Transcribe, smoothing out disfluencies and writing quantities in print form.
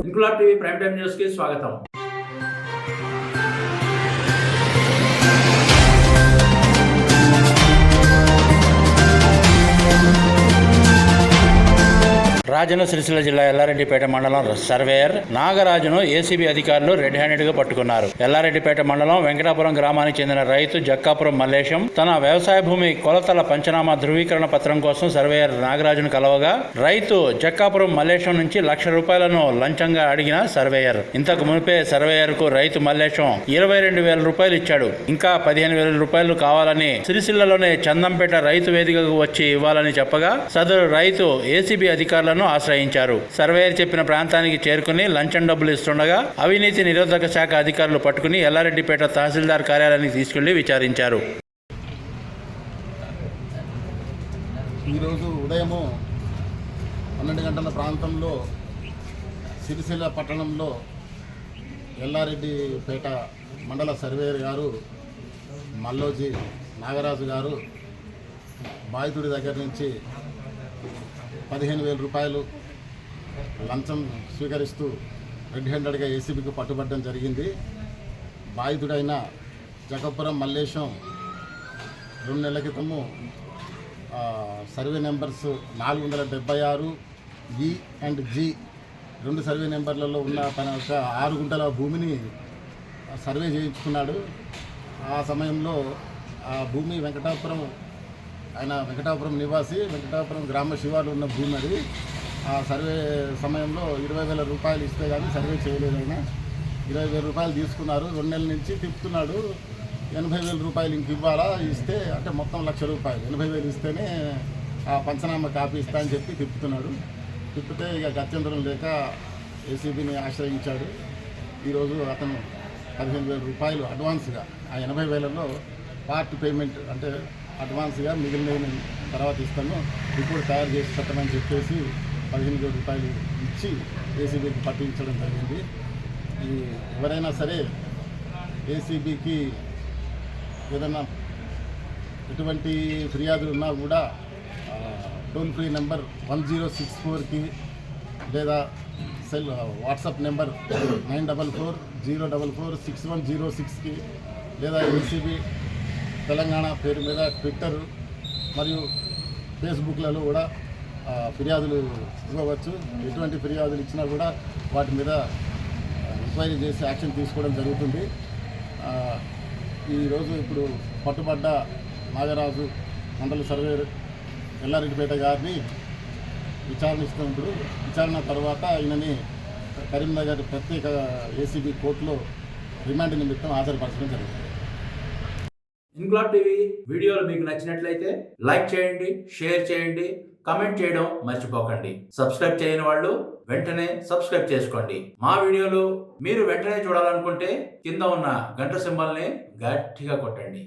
Inquilab TV prime time news కి స్వాగతం. రాజన్న సిరిసిల్ల జిల్లా ఎల్లారెడ్డిపేట మండలం సర్వేయర్ నాగరాజును ఏసీబీ అధికారులు రెడ్ హ్యాండెడ్ గా పట్టుకున్నారు. ఎల్లారెడ్డిపేట మండలం వెంకటాపురం గ్రామానికి చెందిన రైతు జక్కాపురం మల్లేశం తన వ్యవసాయ భూమి కొలతల పంచనామా ధృవీకరణ పత్రం కోసం సర్వేయర్ నాగరాజును కలవగా రైతు జక్కాపురం మల్లేశం నుంచి ₹1,00,000 లంచంగా అడిగిన సర్వేయర్ ఇంతకు మునిపే సర్వేయర్ కు రైతు మల్లేశం ₹22,000 ఇచ్చాడు. ఇంకా ₹15,000 కావాలని సిరిసిల్లలోనే చందంపేట రైతు వేదికకు వచ్చి ఇవ్వాలని చెప్పగా సదరు రైతు ఏసీబీ అధికారులను ఆశ్రయించారు. సర్వేయర్ చెప్పిన ప్రాంతానికి చేరుకుని లంచం డబ్బులు ఇస్తుండగా అవినీతి నిరోధక శాఖ అధికారులు పట్టుకుని ఎల్లారెడ్డిపేట తహసీల్దార్ కార్యాలయానికి తీసుకెళ్లి విచారించారు. ఈరోజు ఉదయము 12 గంటల ప్రాంతంలో సిరిసిల్ల పట్టణంలో ఎల్లారెడ్డిపేట మండల సర్వేయర్ గారు మల్లోజీ నాగరాజు గారు బాధితుడి దగ్గర నుంచి ₹15,000 లంచం స్వీకరిస్తూ రెడ్ హ్యాండెడ్గా ఏసీబీకి పట్టుబట్టడం జరిగింది. బాధితుడైన జక్కాపురం మల్లేశం 2 నెలల క్రితము survey numbers 476 E and G 2 survey నెంబర్లలో ఉన్న తన యొక్క 6 గుంటల భూమిని సర్వే చేయించుకున్నాడు. ఆ సమయంలో ఆ భూమి ఆయన వెంకటాపురం నివాసి, వెంకటాపురం గ్రామ శివారు ఉన్న భూమి అది. ఆ సర్వే సమయంలో ₹20,000 ఇస్తే కానీ సర్వే చేయలేదు. ఆయన ₹20,000 తీసుకున్నారు. 2 నెలల నుంచి తిప్పుతున్నాడు. ₹80,000 ఇంక ఇవ్వాలా, ఇస్తే అంటే మొత్తం ₹1,00,000 80,000 ఇస్తేనే ఆ పంచనామా కాపీ ఇస్తా అని చెప్పి తిప్పుతున్నాడు. తిప్పితే ఇక గత్యంతరం లేక ఏసీబీని ఆశ్రయించాడు. ఈరోజు అతను ₹15,000 అడ్వాన్స్గా ఆ 80,000లో పార్ట్ పేమెంట్ అంటే అడ్వాన్స్గా మిగిలిన తర్వాత ఇస్తాను, రిపోర్ట్ తయారు చేసి పెట్టమని చెప్పేసి ₹15,000 ఇచ్చి ఏసీబీకి పట్టించడం జరిగింది. ఎవరైనా సరే ఏసీబీకి ఏదైనా ఎటువంటి ఫిర్యాదులు ఉన్నా కూడా టోల్ ఫ్రీ నెంబర్ 1064కి లేదా వాట్సాప్ నెంబర్ 9440446106కి లేదా ఏసీబీ తెలంగాణ పేరు మీద ట్విట్టర్ మరియు ఫేస్బుక్లలో కూడా ఫిర్యాదులు ఇవ్వవచ్చు. ఎటువంటి ఫిర్యాదులు ఇచ్చినా కూడా వాటి మీద ఎంక్వైరీ చేసి యాక్షన్ తీసుకోవడం జరుగుతుంది. ఈరోజు ఇప్పుడు పట్టుబడ్డ నాగరాజు మండల సర్వేయర్ ఎల్లారెడ్డిపేట గారిని విచారణిస్తున్నప్పుడు విచారణ తర్వాత ఈయనని కరీంనగర్ ప్రత్యేక ఏసీబీ కోర్టులో రిమాండ్ నిమిత్తం హాజరుపరచడం జరుగుతుంది. ఇంక్లాబ్ టీవీ వీడియోలు మీకు నచ్చినట్లయితే లైక్ చేయండి, షేర్ చేయండి, కామెంట్ చేయడం మర్చిపోకండి. సబ్స్క్రైబ్ చేయని వాళ్ళు వెంటనే సబ్స్క్రైబ్ చేసుకోండి. మా వీడియోలు మీరు వెంటనే చూడాలనుకుంటే కింద ఉన్న గంట సింబల్ని గట్టిగా కొట్టండి.